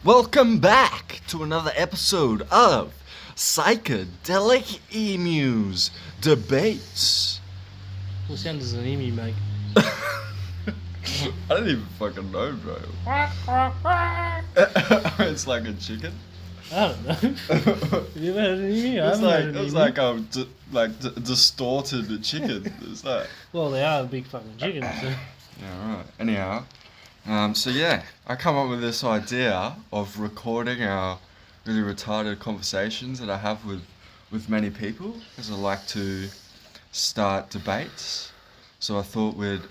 Welcome back to another episode of Psychedelic Emuz Debates. What sound does an emu make? I don't even fucking know, bro. It's like a chicken. I don't know. Have you ever heard an emu? I haven't heard an emu. It's like distorted chicken. It's like. Well, they are big fucking chickens. So. Yeah, right. Anyhow, I come up with this idea of recording our really retarded conversations that I have with many people, because I like to start debates. So I thought we'd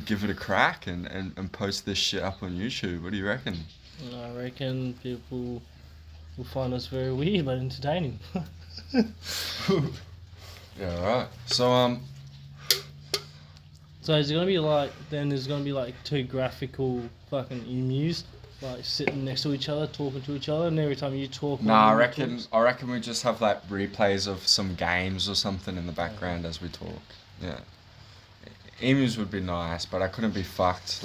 give it a crack and post this shit up on YouTube. What do you reckon? I reckon people will find us very weird but entertaining. Yeah, right. So So is it gonna be like? Then there's gonna be like two graphical fucking emus, like sitting next to each other, talking to each other, and every time you talk. I reckon we just have like replays of some games or something in the background as we talk. Yeah. Emus would be nice, but I couldn't be fucked.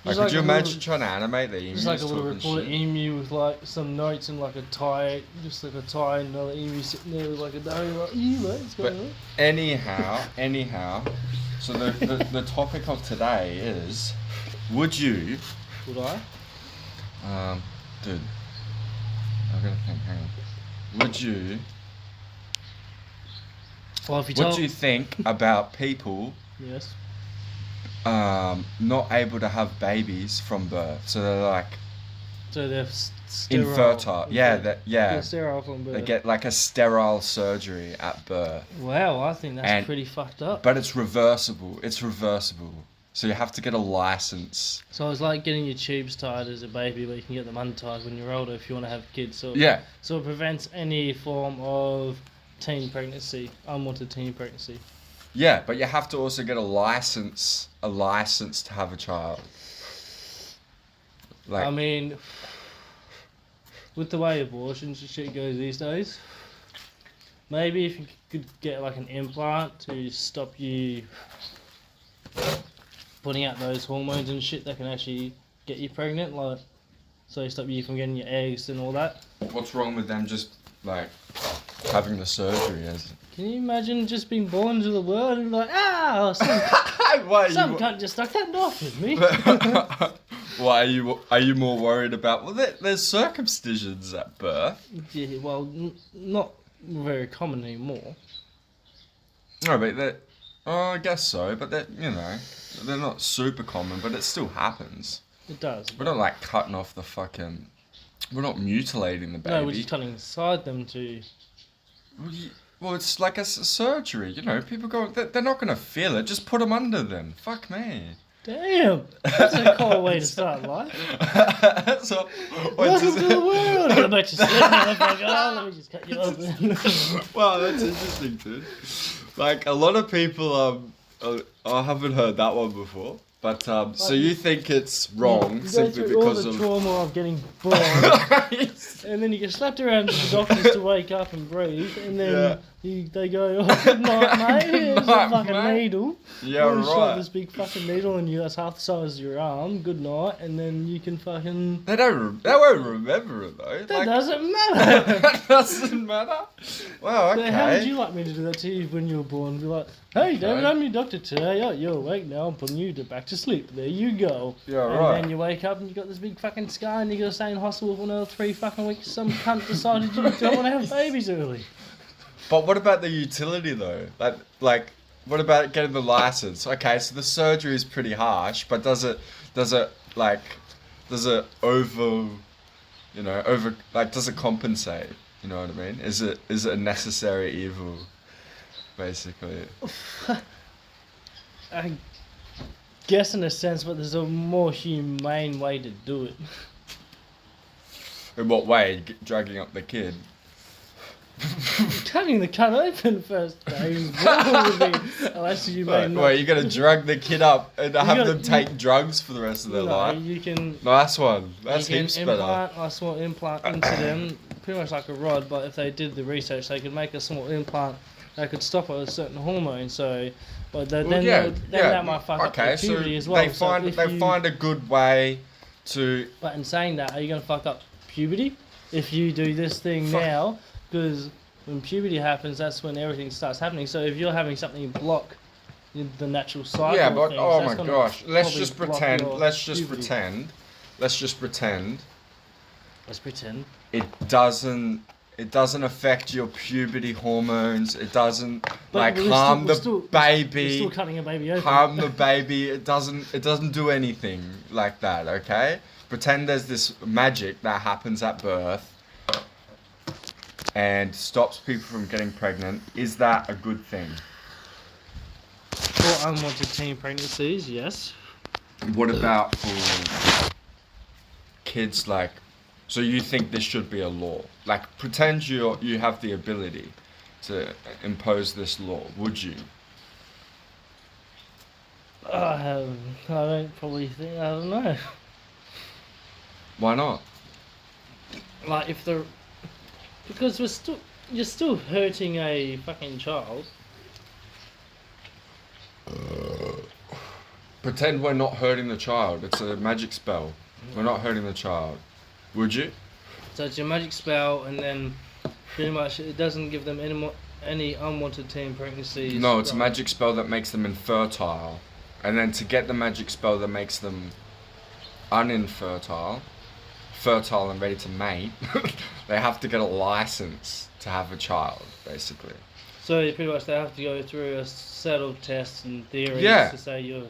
Could you imagine trying to animate the emus? Just like a little talking reporter shit? emu with like some notes and like a tie, just like a tie, and another emu sitting there with like a diary, like, mate, what's going on? Anyhow, so the topic of today is, would you? Would I? Dude, I've got to think. Hang on. Would you? Well, if you What do you think about people? Yes. Not able to have babies from birth, so they're like So they're sterile. infertile. Yeah, They're sterile from birth. they get like a sterile surgery at birth. Wow, I think that's And- pretty fucked up. But it's reversible. So you have to get a license. So it's like getting your tubes tied as a baby, but you can get them untied when you're older if you want to have kids. So Yeah. So it prevents any form of teen pregnancy, unwanted teen pregnancy. Yeah, but you have to also get a license to have a child. I mean, with the way abortions and shit goes these days, maybe if you could get like an implant to stop you putting out those hormones and shit that can actually get you pregnant, like, so stop you from getting your eggs and all that. What's wrong with them just like having the surgery? Can you imagine just being born into the world and be like, some cunt just stuck that knife in me? Why are you more worried about? Well, there's circumcisions at birth. Yeah, well, not very common anymore. No, but I guess so. But they're not super common. But it still happens. It does. We're not like cutting off the fucking. We're not mutilating the baby. No, we're just cutting inside them to. Well, it's like a surgery, people go, they're not going to feel it, just put them under them. Fuck me. Damn! That's a cool way to start life. So, Welcome to the world! I bet you sleep, motherfucker. Let me just cut you open. Wow, that's interesting, dude. Like, a lot of people, I haven't heard that one before. But, so you think it's wrong simply because all the of... trauma of getting born, and then you get slapped around to the doctors to wake up and breathe, and then they go, oh, good night, mate, here's a fucking needle. Yeah, We'll shove right. this big fucking needle in you that's half the size of your arm, good night, and then you can fucking... They won't remember it, though. That doesn't matter! That doesn't matter? Wow, okay. So how would you like me to do that to you when you were born? Be like, hey, David, I'm your doctor today. Oh, you're awake now. I'm putting you back to sleep. There you go. Yeah, and right. And then you wake up and you got this big fucking scar and you got to stay in hospital for another 3 fucking weeks. Some cunt decided you don't want to have babies early. But what about the utility though? Like, what about getting the license? Okay, so the surgery is pretty harsh, but does it does it compensate? You know what I mean? Is it a necessary evil, basically? I guess in a sense, but there's a more humane way to do it. In what way? Dragging up the kid? Cutting the cunt open first, Dave. What would be unless you may not. Wait, you gotta drag the kid up and have gotta- them take drugs for the rest of their life? You can. Nice one. That's you heaps can better. implant a small implant into them, pretty much like a rod. But if they did the research, they could make a small implant that could stop a certain hormone. So, but then that might fuck up their puberty as well. They find a good way to But in saying that, are you going to fuck up puberty if you do this thing Fuck. now? Because when puberty happens, that's when everything starts happening. So if you're having something block the natural cycle, yeah, of but things, oh that's my gonna gosh, let's probably just block pretend. your Let's just puberty. pretend. Let's just pretend Let's pretend. it doesn't. It doesn't affect your puberty hormones. It doesn't But we're harm still- the we're still- baby. We're still cutting a baby open. Harm the baby. It doesn't do anything like that. Okay. Pretend there's this magic that happens at birth and stops people from getting pregnant. Is that a good thing? For unwanted teen pregnancies, yes. What about for kids like? So you think this should be a law? Like, pretend you have the ability to impose this law. Would you? I don't probably think. I don't know. Why not? Like if the, because you're still hurting a fucking child. Pretend we're not hurting the child. It's a magic spell. We're not hurting the child. Would you? So it's your magic spell, and then pretty much it doesn't give them any unwanted teen pregnancies. No, it's a Right. magic spell that makes them infertile. And then to get the magic spell that makes them uninfertile, fertile and ready to mate, they have to get a license to have a child, basically. So pretty much they have to go through a set of tests and theories Yeah. to say you're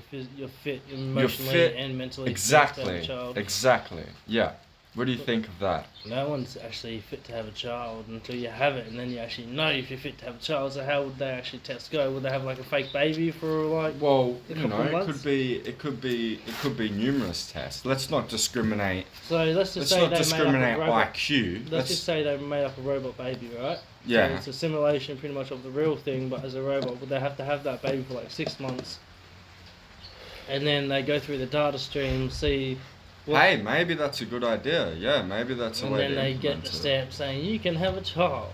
fit emotionally fit- and mentally Exactly. fit to have a child. Exactly. Yeah. What do you think of that? No one's actually fit to have a child until you have it, and then you actually know if you're fit to have a child. So how would they actually test go? Would they have like a fake baby for like? Well, A you couple know, it months? could be numerous tests. Let's not discriminate. So let's just Let's say not they discriminate made up a robot. IQ. Let's just say they made up a robot baby, right? Yeah. So it's a simulation pretty much of the real thing, but as a robot. Would they have to have that baby for like 6 months? And then they go through the data stream, see. Hey, maybe that's a good idea. Yeah, maybe that's a And way then to they get implement the it. stamp saying you can have a child.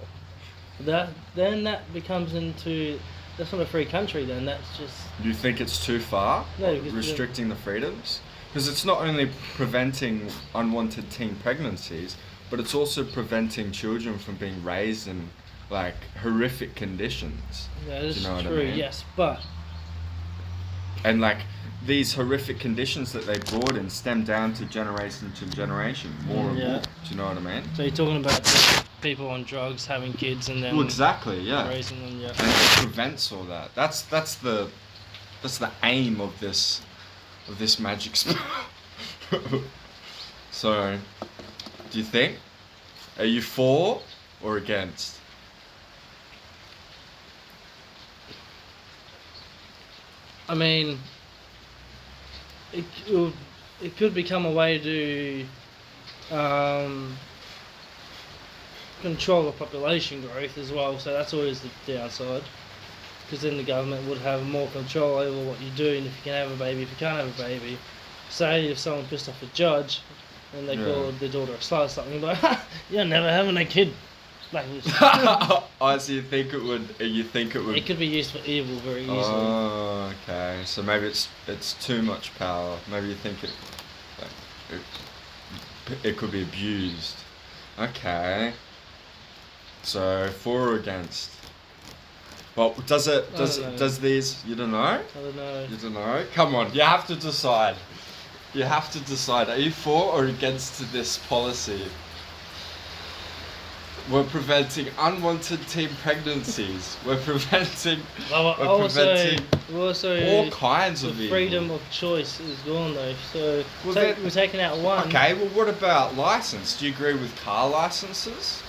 Then that becomes into, that's not a free country. Then that's just Do you think it's too far? No, because restricting the freedoms? Because it's not only preventing unwanted teen pregnancies, but it's also preventing children from being raised in like horrific conditions. that is you know what I true. mean? Yes, but And like these horrific conditions that they brought in stem down to generation to generation, more and Yeah. more. Do you know what I mean? so you're talking about the people on drugs having kids and then Well, exactly, yeah. raising them. Yeah. And it prevents all that. That's the aim of this magic spell. So, do you think? Are you for or against? I mean, it could become a way to control the population growth as well. So that's always the downside, because then the government would have more control over what you do and if you can have a baby, if you can't have a baby. Say if someone pissed off a judge and they Yeah. called their daughter a slut or something, like, you're never having a kid. Like, Oh, so you think it would? it could be used for evil very easily. Oh, okay. So maybe it's too much power. Maybe you think it could be abused. Okay. So for or against? Well, does don't know. does these? You don't know. I don't know. You don't know. Come on, you have to decide. You have to decide. Are you for or against this policy? We're preventing unwanted teen pregnancies. We're preventing. Well, We're also, preventing all kinds the of evil. freedom of choice is gone though. So Well, we're taking out one. Okay, well, what about license? Do you agree with car licenses?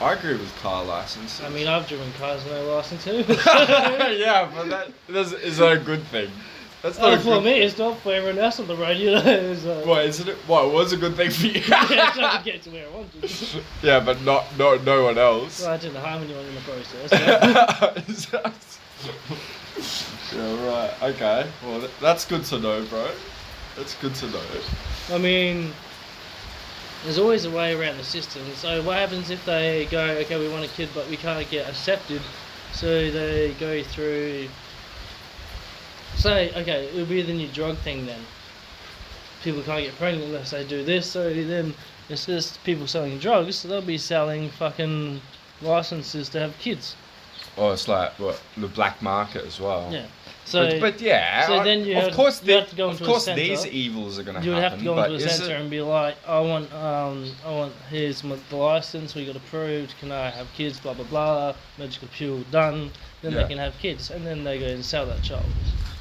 I agree with car licenses. I mean, I've driven cars with no license too. Yeah, but is that a good thing? That's not a For good. me, it's not for everyone else on the road. You know, so, What isn't it? What it was a good thing for you? yeah, trying to get to where I wanted. Yeah, but not no one else. Well, I didn't harm anyone in the process. Yeah, right. Okay. Well, that's good to know, bro. That's good to know. I mean, there's always a way around the system. So what happens if they go, okay, we want a kid, but we can't get accepted? So they go through. Say, okay, it'll be the new drug thing then. people can't get pregnant unless they do this. So then it's just people selling drugs. So they'll be selling fucking licenses to have kids. Or it's like what the black market as well. Yeah. So but yeah, so then you have to go into a centre. These evils are going to happen. You would have to go into a centre and be like, I want here's the license. We got approved. Can I have kids? Blah blah blah. Magical pill done. Then they can have kids, and then they go and sell that child.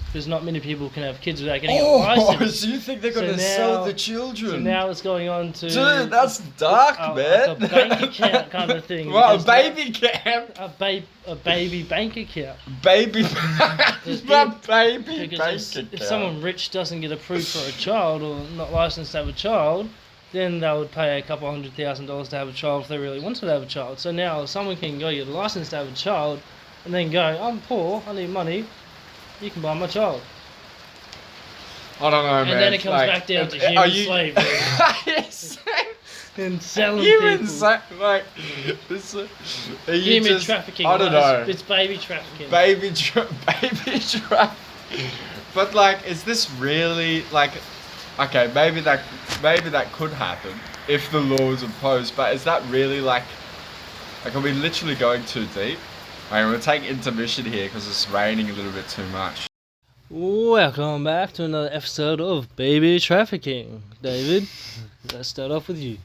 Because not many people can have kids without getting a license. So you think they're going to sell the children? So now it's going on to... Dude, that's dark, man. Like a bank account kind of thing. Well, a baby account. A baby bank account. Baby bank account. If someone rich doesn't get approved for a child or not licensed to have a child, then they would pay a couple $100,000 to have a child if they really wanted to have a child. So now someone can go get a license to have a child and then go, I'm poor, I need money. You can buy my child. I don't know, man. And then it comes back down to human slavery. And selling human people. Human trafficking. I don't know. It's baby trafficking. Baby trafficking. But like, is this really like? Okay, maybe that could happen if the law is imposed. But is that really like are we literally going too deep? Alright, we'll take intermission here because it's raining a little bit too much. Welcome back to another episode of Baby Trafficking. David, let's start off with you.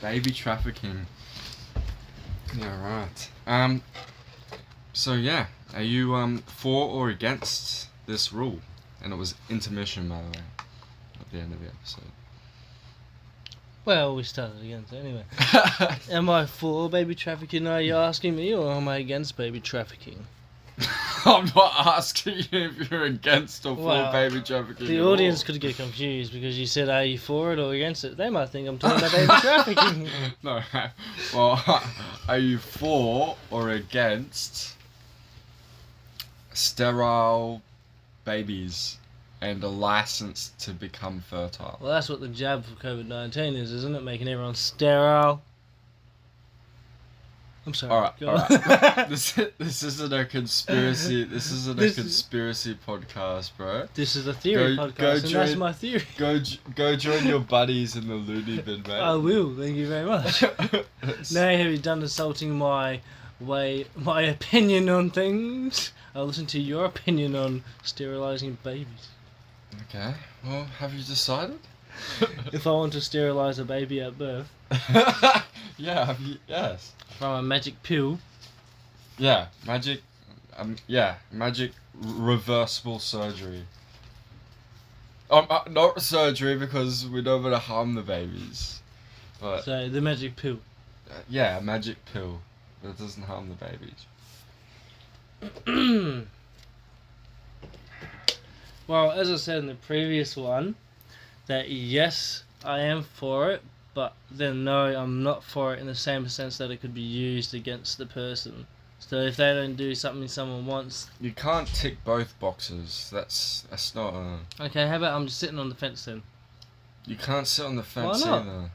Baby trafficking. Yeah, right. So yeah, are you for or against this rule? And it was intermission, by the way, at the end of the episode. Well, we started again, so anyway. Am I for baby trafficking, are you asking me, or am I against baby trafficking? I'm not asking you if you're against or for baby trafficking. The audience could get confused because you said, are you for it or against it? They might think I'm talking about baby trafficking. No, well, are you for or against sterile babies and a license to become fertile? Well, that's what the jab for COVID-19 is, isn't it? Making everyone sterile. I'm sorry. All right. This isn't a conspiracy. This isn't a conspiracy podcast, bro. This is a theory podcast, and that's my theory. Go join your buddies in the loony bin, mate. I will. Thank you very much. Now have you done insulting my opinion on things? I'll listen to your opinion on sterilizing babies. Okay. Well, have you decided? If I want to sterilize a baby at birth. Yeah. Yes. From a magic pill. Yeah, magic reversible surgery. Not surgery because we don't want to harm the babies. But so the magic pill. Yeah, a magic pill that doesn't harm the babies. Well, as I said in the previous one, that yes, I am for it, but then no, I'm not for it in the same sense that it could be used against the person. So if they don't do something someone wants... You can't tick both boxes. That's not a... Okay, how about I'm just sitting on the fence then? You can't sit on the fence either.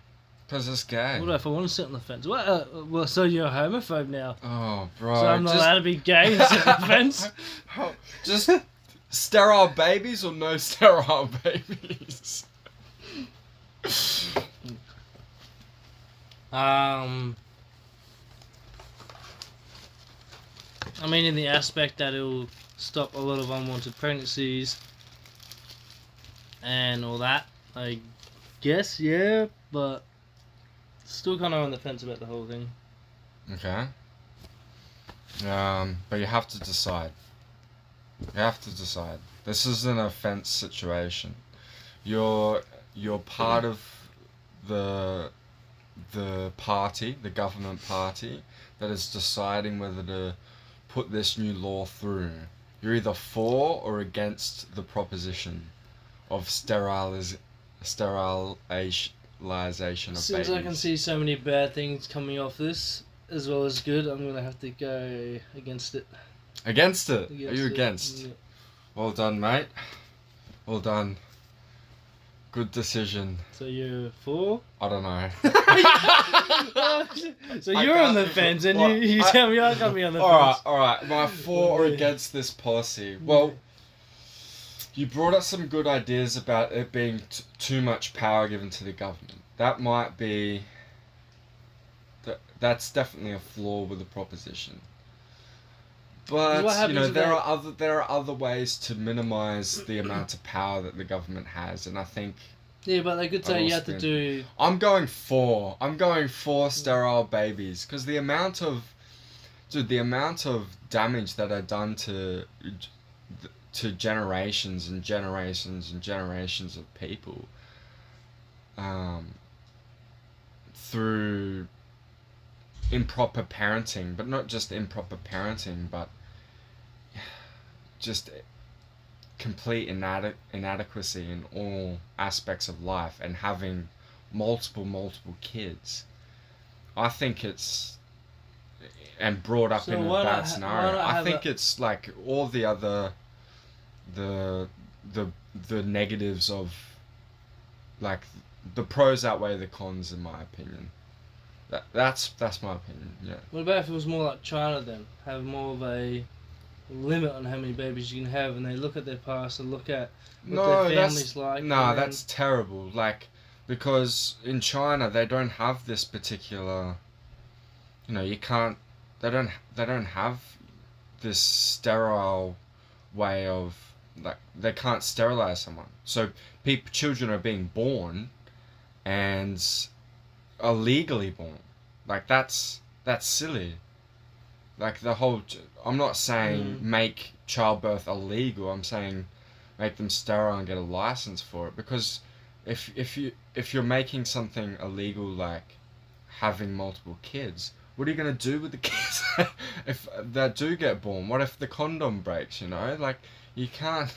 Because it's gay. What if I want to sit on the fence? Well, so you're a homophobe now. Oh, bro. So I'm not allowed to be gay and sit on the fence? Just sterile babies or no sterile babies? I mean, in the aspect that it'll stop a lot of unwanted pregnancies and all that, I guess, yeah, but still kind of on the fence about the whole thing. Okay. But you have to decide. This isn't a fence situation. You're part of the party, the government party, that is deciding whether to put this new law through. You're either for or against the proposition of sterilization of babies. Since I can see so many bad things coming off this, as well as good, I'm going to have to go against it. Against it? Are you against? Yeah. Well done, mate. Well done. Good decision. So you're for? I don't know. So you're on the fence, and you tell me I can't be on the fence. Alright. Am I for or against this policy? Well, You brought up some good ideas about it being too much power given to the government. That might be... That's definitely a flaw with the proposition. But there are other ways to minimize the amount of power that the government has, and I think. Yeah, but they could say you have to do. I'm going for sterile babies because the amount of damage that are done to generations and generations and generations of people, through improper parenting, but not just improper parenting, but just complete inadequacy in all aspects of life, and having multiple kids. I think it's, and brought up in a bad scenario. I think it's like all the other the negatives of, like, the pros outweigh the cons in my opinion. That's my opinion. Yeah. What about if it was more like China then? Have more of a limit on how many babies you can have, and they look at their past and look at what their family's like. No, that's terrible. Like, because in China they don't have this particular. You can't. They don't have this sterile way of, like, they can't sterilize someone. So children are being born, and are legally born. Like, that's silly. Like, the whole... I'm not saying make childbirth illegal. I'm saying make them sterile and get a license for it. Because if you're making something illegal, like having multiple kids, what are you gonna do with the kids if they do get born? What if the condom breaks? Like, you can't.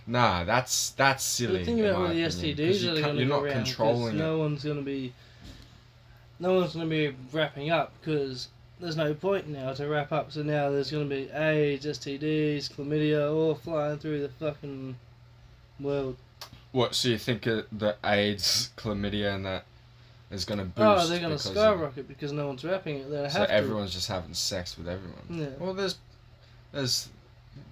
Nah, that's silly. The thing about all the STDs that are going to go around, controlling no one's going to be wrapping up, because there's no point now to wrap up. So now there's going to be AIDS, STDs, chlamydia, all flying through the fucking world. What? So you think the AIDS, chlamydia, and that is going to boost? Oh, they're going to skyrocket because no one's wrapping it. So everyone's just having sex with everyone. Yeah. Well,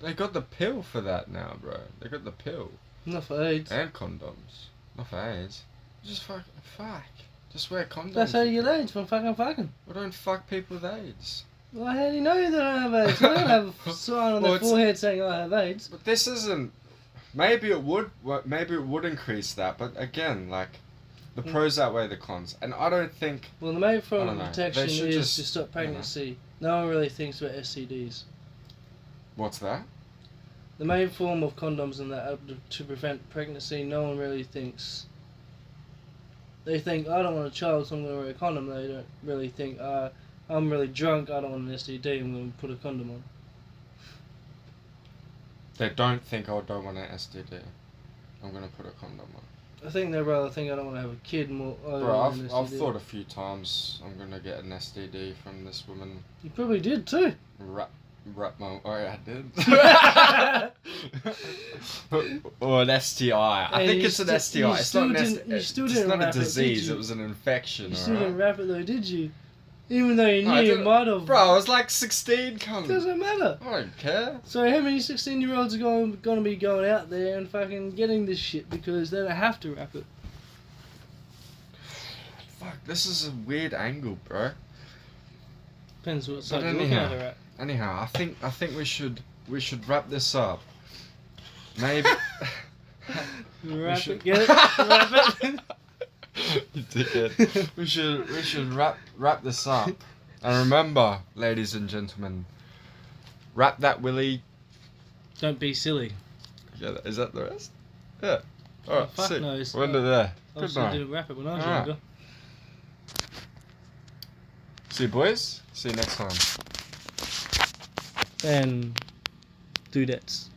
they got the pill for that now, bro. They got the pill. Not for AIDS. And condoms. Not for AIDS. Just fuck. Just wear condoms. That's how you get AIDS, from fucking. Well, don't fuck people with AIDS. Well, how do you know they don't have AIDS? They don't have a sign on their forehead saying I have AIDS. But this isn't... Maybe it would increase that, but again, like, the pros outweigh the cons. And I don't think... Well, the main form of protection is to stop pregnancy. No one really thinks about STDs. What's that? The main form of condoms and that to prevent pregnancy, no one really thinks. They think, I don't want a child, so I'm going to wear a condom. They don't really think, I'm really drunk, I don't want an STD, I'm going to put a condom on. They don't think, I don't want an STD, I'm going to put a condom on. I think they rather think I don't want to have a kid more. Bro, I've thought a few times I'm going to get an STD from this woman. You probably did too. Oh yeah, I did. Or an STI. I think it's an STI. It's not a disease. It was an infection. You still didn't wrap it though, did you? Even though you knew you might have. Bro, I was like 16. Doesn't matter. I don't care. So how many 16-year-olds are going to be going out there and fucking getting this shit because they don't have to wrap it? Fuck, this is a weird angle, bro. Depends what side you're looking at her at. Anyhow, I think we should wrap this up. Maybe wrap it. Get it? Wrap it. You dickhead. We should wrap this up. And remember, ladies and gentlemen, wrap that willy. Don't be silly. Yeah, is that the rest? Yeah. Alright, fuck knows. We'll end it there. I also didn't wrap it when I was younger. See you, boys. See you next time. And dudettes.